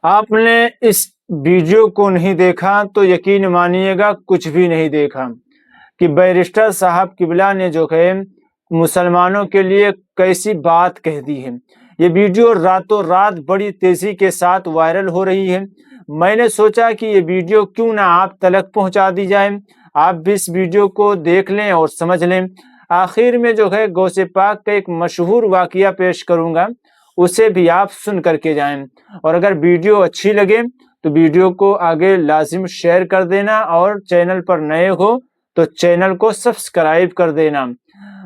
آپ نے اس ویڈیو کو نہیں دیکھا تو یقین مانیے گا کچھ بھی نہیں دیکھا کہ بیرسٹر صاحب قبلہ نے جو ہے مسلمانوں کے لیے کیسی بات کہہ دی ہے۔ یہ ویڈیو راتوں رات بڑی تیزی کے ساتھ وائرل ہو رہی ہے۔ میں نے سوچا کہ یہ ویڈیو کیوں نہ آپ تلک پہنچا دی جائے، آپ بھی اس ویڈیو کو دیکھ لیں اور سمجھ لیں۔ آخر میں جو ہے غوث پاک کا ایک مشہور واقعہ پیش کروں گا، اسے بھی آپ سن کر کے جائیں، اور اگر ویڈیو اچھی لگے تو ویڈیو کو آگے لازم شیئر کر دینا، اور چینل پر نئے ہو تو چینل کو سبسکرائب کر دینا۔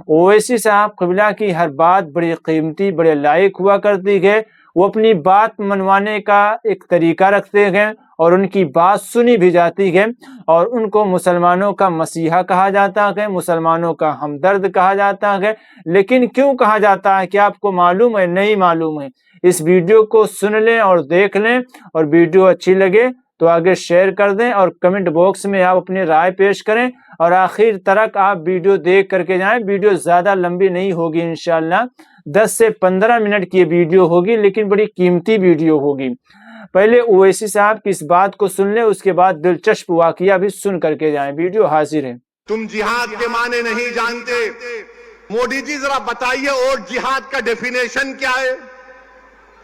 اویسی صاحب قبلہ کی ہر بات بڑی قیمتی، بڑے لائق ہوا کرتی ہے۔ وہ اپنی بات منوانے کا ایک طریقہ رکھتے ہیں اور ان کی بات سنی بھی جاتی ہے، اور ان کو مسلمانوں کا مسیحا کہا جاتا ہے، مسلمانوں کا ہمدرد کہا جاتا ہے۔ لیکن کیوں کہا جاتا ہے کہ آپ کو معلوم ہے؟ نہیں معلوم ہے؟ اس ویڈیو کو سن لیں اور دیکھ لیں، اور ویڈیو اچھی لگے تو آگے شیئر کر دیں، اور کمنٹ باکس میں آپ اپنی رائے پیش کریں، اور آخر تک آپ ویڈیو دیکھ کر کے جائیں۔ ویڈیو زیادہ لمبی نہیں ہوگی، انشاءاللہ 10 سے 15 منٹ کی ویڈیو ہوگی، لیکن بڑی قیمتی ویڈیو ہوگی۔ پہلے اویسی صاحب کی اس بات کو سن لیں، اس کے بعد دلچسپ واقعہ بھی سن کر کے جائیں۔ ویڈیو حاضر ہے۔ تم جہاد کے معنی نہیں جانتے، مودی جی ذرا بتائیے اور جہاد کا ڈیفینیشن کیا ہے؟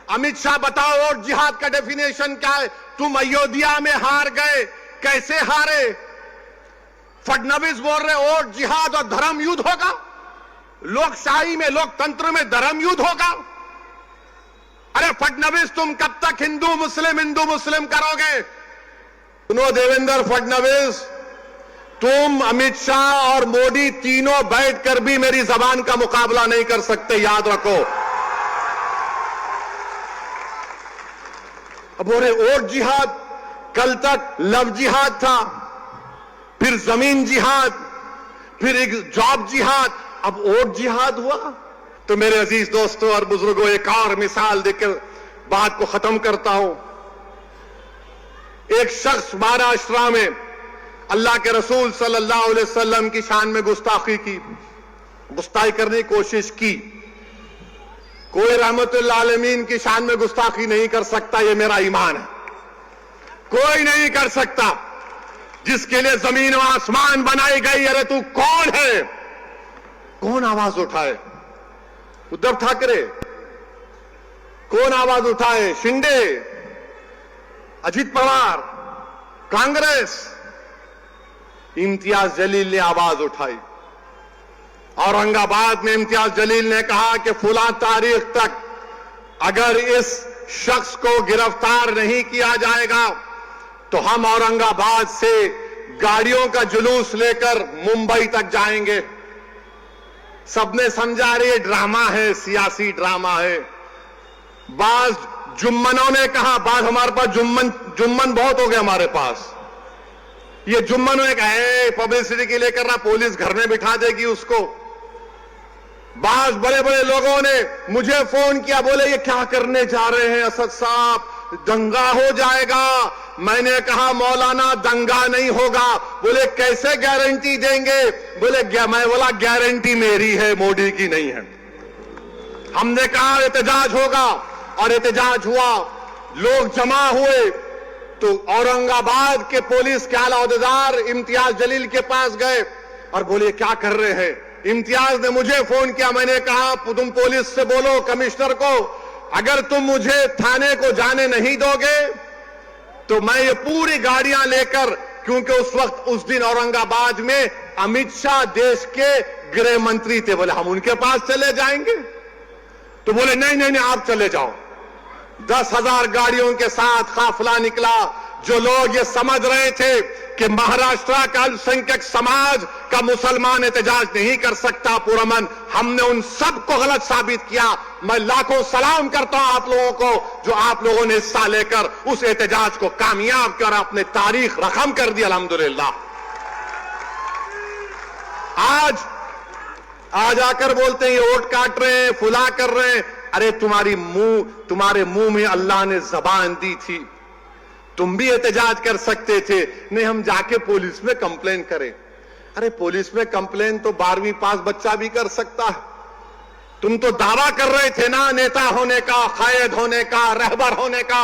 امت شاہ بتاؤ اور جہاد کا ڈیفینیشن کیا ہے؟ تم ایودھیا میں ہار گئے، کیسے ہارے؟ فڈنویس بول رہے اور جہاد اور دھرم یدھ ہوگا، لوک شاہی میں، لوک تنتر میں دھرم یدھ ہوگا۔ ارے فڈنویس تم کب تک ہندو مسلم کرو گے؟ سنو دیویندر فڈنویس، تم امت شاہ اور مودی تینوں بیٹھ کر بھی میری زبان کا مقابلہ نہیں کر سکتے، یاد رکھو۔ اب بولے اور جہاد، کل تک لو جہاد تھا، پھر زمین جہاد، پھر ایک جاب جہاد، اب اور جہاد ہوا۔ تو میرے عزیز دوستوں اور بزرگوں، ایک اور مثال دے کر بات کو ختم کرتا ہوں۔ ایک شخص مہاراشٹرا میں اللہ کے رسول صلی اللہ علیہ وسلم کی شان میں گستاخی کرنے کی کوشش کی۔ کوئی رحمت اللہ عالمین کی شان میں گستاخی نہیں کر سکتا، یہ میرا ایمان ہے۔ کوئی نہیں کر سکتا، جس کے لیے زمین و آسمان بنائی گئی۔ ارے تو کون ہے؟ کون آواز اٹھائے؟ ادھو ٹھاکرے؟ کون آواز اٹھائے؟ شنڈے؟ اجیت پوار؟ کانگریس؟ امتیاز جلیل نے آواز اٹھائی۔ اورنگ آباد میں امتیاز جلیل نے کہا کہ فلاں تاریخ تک اگر اس شخص کو گرفتار نہیں کیا جائے گا تو ہم اورنگ آباد سے گاڑیوں کا جلوس لے کر ممبئی تک جائیں گے۔ سب نے سمجھا رہے ڈرامہ ہے، سیاسی ڈرامہ ہے۔ بعض جمنوں نے کہا، بعض ہمارے پاس جمن بہت ہو گئے ہمارے پاس، یہ جمنوں نے کہا پبلسٹی کے لے کر رہا، پولیس گھر میں بٹھا دے گی اس کو۔ بعض بڑے بڑے لوگوں نے مجھے فون کیا، بولے یہ کیا کرنے جا رہے ہیں اسد صاحب، دنگا ہو جائے گا۔ میں نے کہا مولانا دنگا نہیں ہوگا۔ بولے کیسے گارنٹی دیں گے؟ میں بولا گارنٹی میری ہے، مودی کی نہیں ہے۔ ہم نے کہا احتجاج ہوگا، اور احتجاج ہوا، لوگ جمع ہوئے، تو اورنگ آباد کے پولیس کے اعلیٰ عہدیدار امتیاز جلیل کے پاس گئے اور بولے کیا کر رہے ہیں؟ امتیاز نے مجھے فون کیا، میں نے کہا تم پولیس سے بولو، کمشنر کو، اگر تم مجھے تھانے کو جانے نہیں دو گے تو میں یہ پوری گاڑیاں لے کر، کیونکہ اس دن اورنگ آباد میں امت شاہ دیش کے گرہ منتری تھے، بولے ہم ان کے پاس چلے جائیں گے؟ تو بولے نہیں آپ چلے جاؤ۔ 10,000 گاڑیوں کے ساتھ قافلہ نکلا۔ جو لوگ یہ سمجھ رہے تھے کہ مہاراشٹرا کا السنکھیک سماج کا مسلمان احتجاج نہیں کر سکتا پرامن، ہم نے ان سب کو غلط ثابت کیا۔ میں لاکھوں سلام کرتا ہوں آپ لوگوں کو جو آپ لوگوں نے حصہ لے کر اس احتجاج کو کامیاب کر اپنے تاریخ رقم کر دی، الحمدللہ۔ آج آ کر بولتے ہیں یہ ووٹ کاٹ رہے ہیں، فلا کر رہے ہیں۔ ارے تمہارے منہ میں اللہ نے زبان دی تھی، تم بھی احتجاج کر سکتے تھے۔ نہیں ہم جا کے پولیس میں کمپلین کریں۔ ارے پولیس میں کمپلین تو 12ویں پاس بچہ بھی کر سکتا ہے۔ تم تو دعویٰ کر رہے تھے نا نیتا ہونے کا، قائد ہونے کا، رہبر ہونے کا۔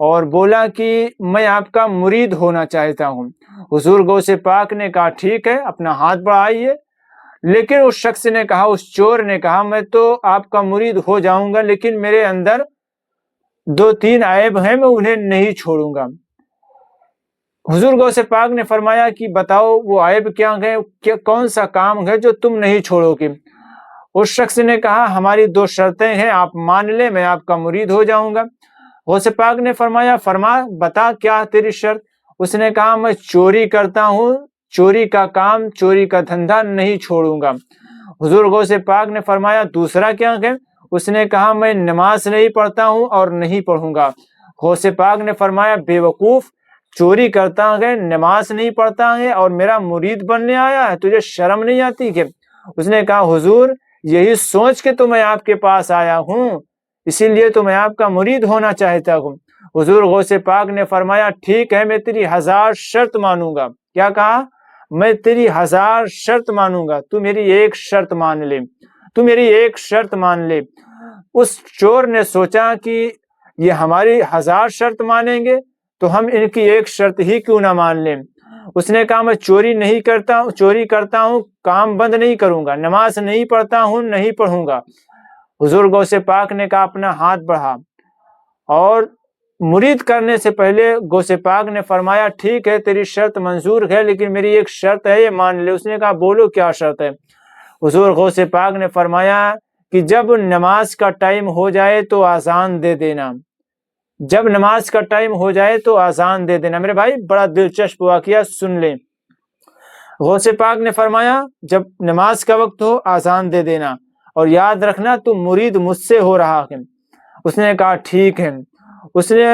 اور بولا کہ میں آپ کا مرید ہونا چاہتا ہوں۔ حضور غوث پاک نے کہا ٹھیک ہے، اپنا ہاتھ بڑھائیے۔ لیکن اس شخص نے کہا، اس چور نے کہا، میں تو آپ کا مرید ہو جاؤں گا لیکن میرے اندر 2-3 عیب ہیں، میں انہیں نہیں چھوڑوں گا۔ حضور غوث پاک نے فرمایا کہ بتاؤ وہ عیب کیا ہے، کون سا کام ہے جو تم نہیں چھوڑو گے؟ اس شخص نے کہا ہماری 2 شرطیں ہیں، آپ مان لیں میں آپ کا مرید ہو جاؤں گا۔ غوث پاک نے فرمایا بتا کیا تیری شرط؟ اس نے کہا میں چوری کرتا ہوں، چوری کا کام، چوری کا دھندا نہیں چھوڑوں گا۔ حضور غوث پاک نے فرمایا دوسرا کیا ہے؟ اس نے کہا میں نماز نہیں پڑھتا ہوں اور نہیں پڑھوں گا۔ غوث پاک نے فرمایا بے وقوف، چوری کرتا ہے، نماز نہیں پڑھتا ہے اور میرا مرید بننے آیا ہے، تجھے شرم نہیں آتی کہ؟ اس نے کہا حضور یہی سوچ کے تو میں آپ کے پاس آیا ہوں، اسی لیے تو میں آپ کا مرید ہونا چاہتا ہوں۔ حضور غوث پاک نے فرمایا ٹھیک ہے، میں تیری 1000 شرط مانوں گا۔ کیا کہا؟ میں تیری 1000 شرط مانوں گا، تو میری ایک شرط مان لے، تو میری ایک شرط مان لے۔ اس چور نے سوچا کہ یہ ہماری 1000 شرط مانیں گے تو ہم ان کی ایک شرط ہی کیوں نہ مان لیں۔ اس نے کہا میں چوری نہیں کرتا ہوں، چوری کرتا ہوں، کام بند نہیں کروں گا، نماز نہیں پڑھتا ہوں، نہیں پڑھوں گا۔ حضور غوث پاک نے کہا اپنا ہاتھ بڑھا، اور مرید کرنے سے پہلے غوث پاک نے فرمایا ٹھیک ہے تیری شرط منظور ہے لیکن میری ایک شرط ہے، یہ مان لے۔ اس نے کہا بولو کیا شرط ہے؟ حضور غوث پاک نے فرمایا کہ جب نماز کا ٹائم ہو جائے تو آذان دے دینا، جب نماز کا ٹائم ہو جائے تو آذان دے دینا۔ میرے بھائی بڑا دلچسپ واقعہ سن لیں۔ غوث پاک نے فرمایا جب نماز کا وقت ہو آذان دے دینا، اور یاد رکھنا تم مرید مجھ سے ہو رہا ہے۔ اس نے کہا ٹھیک ہے۔ اس نے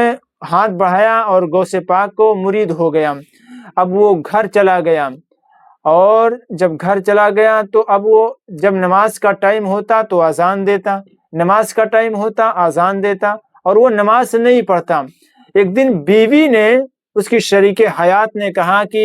ہاتھ بڑھایا اور غوث پاک کو مرید ہو گیا۔ اب وہ گھر چلا گیا، اور جب گھر چلا گیا تو اب وہ جب نماز کا ٹائم ہوتا تو آذان دیتا، نماز کا ٹائم ہوتا آذان دیتا، اور وہ نماز نہیں پڑھتا۔ ایک دن بیوی نے، اس کی شریک حیات نے کہا کہ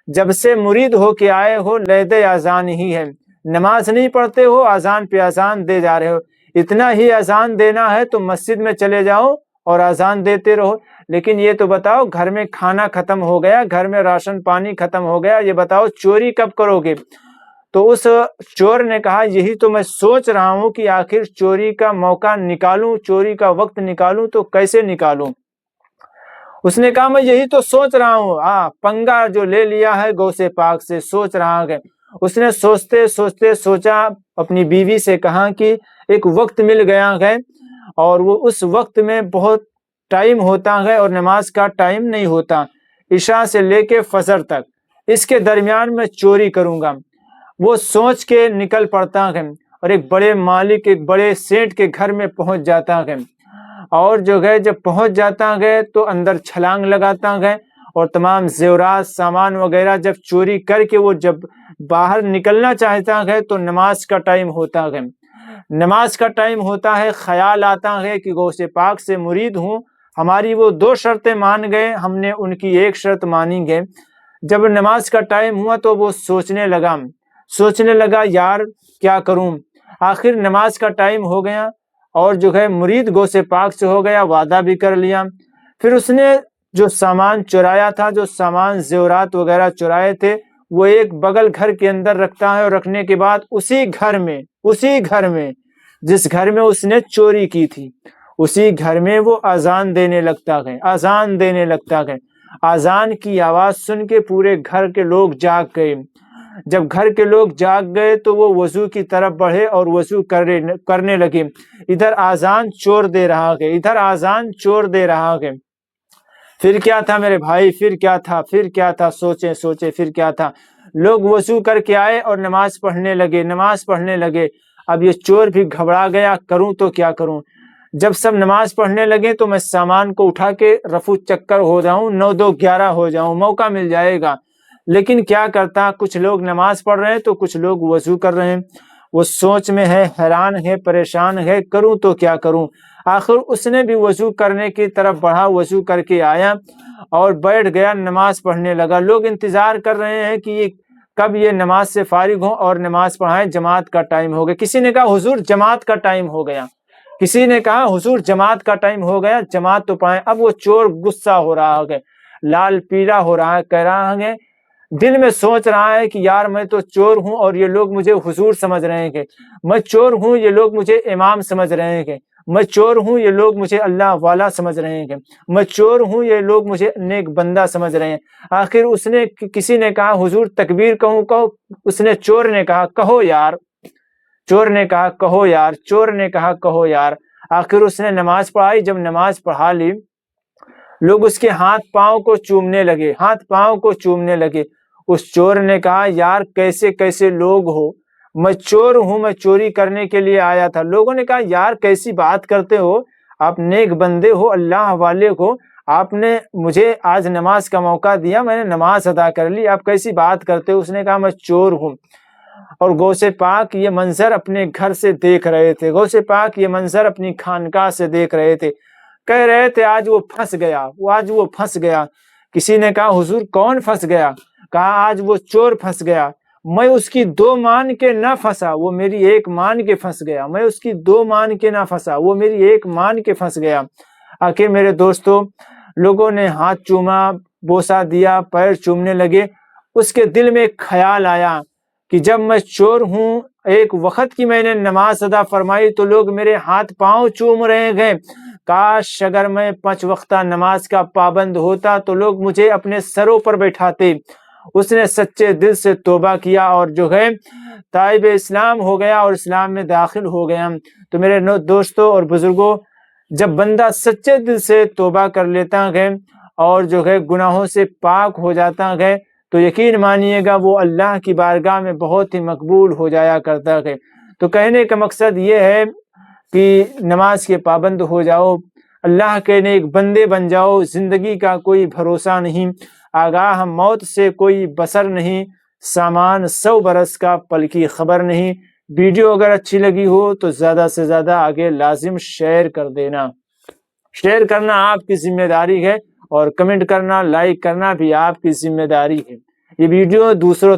جب سے مرید ہو کے آئے ہو لید اذان ہی ہے، نماز نہیں پڑھتے ہو، اذان پہ اذان دے جا رہے ہو، اتنا ہی اذان دینا ہے تو مسجد میں چلے جاؤ اور اذان دیتے رہو، لیکن یہ تو بتاؤ گھر میں کھانا ختم ہو گیا، گھر میں راشن پانی ختم ہو گیا، یہ بتاؤ چوری کب کرو گے؟ تو اس چور نے کہا یہی تو میں سوچ رہا ہوں کہ آخر چوری کا موقع نکالوں، چوری کا وقت نکالوں تو کیسے نکالوں؟ اس نے کہا میں یہی تو سوچ رہا ہوں، پنگا جو لے لیا ہے غوث پاک سے، سوچ رہا ہے۔ اس نے سوچتے سوچتے سوچا، اپنی بیوی سے کہا کہ ایک وقت مل گیا ہے اور وہ اس وقت میں بہت ٹائم ہوتا ہے اور نماز کا ٹائم نہیں ہوتا، عشاء سے لے کے فجر تک، اس کے درمیان میں چوری کروں گا۔ وہ سوچ کے نکل پڑتا ہے اور ایک بڑے مالک، ایک بڑے سیٹ کے گھر میں پہنچ جاتا ہے، اور جو ہے جب پہنچ جاتا ہے تو اندر چھلانگ لگاتا ہے، اور تمام زیورات سامان وغیرہ جب چوری کر کے وہ جب باہر نکلنا چاہتا ہے تو نماز کا ٹائم ہوتا ہے، نماز کا ٹائم ہوتا ہے، خیال آتا ہے کہ غوث پاک سے مرید ہوں، ہماری وہ 2 شرطیں مان گئے، ہم نے ان کی ایک شرط مانی گے۔ جب نماز کا ٹائم ہوا تو وہ سوچنے لگا یار کیا کروں؟ آخر نماز کا ٹائم ہو گیا اور جو ہے مرید غوث پاک سے ہو گیا، وعدہ بھی کر لیا۔ پھر اس نے جو سامان چرایا تھا، جو سامان زیورات وغیرہ چرائے تھے، وہ ایک بغل گھر کے اندر رکھتا ہے، اور رکھنے کے بعد اسی گھر میں جس گھر میں اس نے چوری کی تھی، اسی گھر میں وہ اذان دینے لگتا ہے۔ اذان کی آواز سن کے پورے گھر کے لوگ جاگ گئے۔ جب گھر کے لوگ جاگ گئے تو وہ وضو کی طرف بڑھے اور وضو کرنے لگے، ادھر آذان چور دے رہا ہے۔ پھر کیا تھا میرے بھائی، پھر کیا تھا؟ سوچے پھر کیا تھا؟ لوگ وضو کر کے آئے اور نماز پڑھنے لگے۔ اب یہ چور بھی گھبرا گیا، کروں تو کیا کروں؟ جب سب نماز پڑھنے لگے تو میں سامان کو اٹھا کے رفو چکر ہو جاؤں، 9 2 11 ہو جاؤں، موقع مل جائے گا، لیکن کیا کرتا، کچھ لوگ نماز پڑھ رہے ہیں تو کچھ لوگ وضو کر رہے ہیں۔ وہ سوچ میں ہے، حیران ہے، پریشان ہے، کروں تو کیا کروں؟ آخر اس نے بھی وضو کرنے کی طرف بڑھا، وضو کر کے آیا اور بیٹھ گیا، نماز پڑھنے لگا۔ لوگ انتظار کر رہے ہیں کہ کب یہ نماز سے فارغ ہوں اور نماز پڑھائیں، جماعت کا ٹائم ہو گیا۔ کسی نے کہا حضور جماعت کا ٹائم ہو گیا۔ کسی نے کہا حضور جماعت کا ٹائم ہو گیا، جماعت تو پڑھائیں۔ اب وہ چور غصہ ہو رہا ہے، لال پیلا ہو رہا ہے، کہہ رہا ہے دل میں سوچ رہا ہے کہ یار میں تو چور ہوں اور یہ لوگ مجھے حضور سمجھ رہے ہیں، کہ میں چور ہوں یہ لوگ مجھے امام سمجھ رہے ہیں، کہ میں چور ہوں یہ لوگ مجھے اللہ والا سمجھ رہے ہیں، کہ میں چور ہوں یہ لوگ مجھے نیک بندہ سمجھ رہے ہیں۔ آخر اس نے کسی نے کہا حضور تکبیر کہوں؟ کہو۔ اس نے چور نے کہا کہو یار، چور نے کہا کہو یار، چور نے کہا کہو یار۔ آخر اس نے نماز پڑھائی، جب نماز پڑھا لی لوگ اس کے ہاتھ پاؤں کو چومنے لگے، ہاتھ پاؤں کو چومنے لگے۔ اس چور نے کہا یار کیسے کیسے لوگ ہو، میں چور ہوں، میں چوری کرنے کے لیے آیا تھا۔ لوگوں نے کہا یار کیسی بات کرتے ہو، آپ نیک بندے ہو، اللہ والے ہو، آپ نے مجھے آج نماز کا موقع دیا، میں نے نماز ادا کر لی، آپ کیسی بات کرتے ہو؟ اس نے کہا میں چور ہوں۔ اور غوث پاک یہ منظر اپنے گھر سے دیکھ رہے تھے، غوث پاک یہ منظر اپنی خانقاہ سے دیکھ رہے تھے، کہہ رہے تھے آج وہ پھنس گیا، آج وہ پھنس گیا۔ کسی نے کہا حضور کون پھنس گیا؟ کہا آج وہ چور پھنس گیا، میں اس کی دو مان کے نہ پھنسا، وہ میری ایک مان کے پھنس گیا، میں اس کی دو مان کے نہ پھنسا، وہ میری ایک مان کے پھنس گیا۔ آخر میرے دوستو لوگوں نے ہاتھ چوما، بوسا دیا، پیر چومنے لگے۔ اس کے دل میں ایک خیال آیا کہ جب میں چور ہوں، ایک وقت کی میں نے نماز ادا فرمائی تو لوگ میرے ہاتھ پاؤں چوم رہے ہیں، کاش اگر میں 5 وقتہ نماز کا پابند ہوتا تو لوگ مجھے اپنے سروں پر بیٹھاتے۔ اس نے سچے دل سے توبہ کیا اور جو ہے تائب اسلام ہو گیا اور اسلام میں داخل ہو گیا۔ تو میرے دوستوں اور بزرگوں، جب بندہ سچے دل سے توبہ کر لیتا ہے اور جو ہے گناہوں سے پاک ہو جاتا ہے تو یقین مانیے گا وہ اللہ کی بارگاہ میں بہت ہی مقبول ہو جایا کرتا ہے۔ تو کہنے کا مقصد یہ ہے کہ نماز کے پابند ہو جاؤ، اللہ کے نیک بندے بن جاؤ، زندگی کا کوئی بھروسہ نہیں، آگاہ موت سے کوئی بصر نہیں، سامان 100 برس کا پل کی خبر نہیں۔ ویڈیو اگر اچھی لگی ہو تو زیادہ سے زیادہ آگے لازم شیئر کر دینا، شیئر کرنا آپ کی ذمہ داری ہے اور کمنٹ کرنا، لائک کرنا بھی آپ کی ذمہ داری ہے۔ یہ ویڈیو دوسروں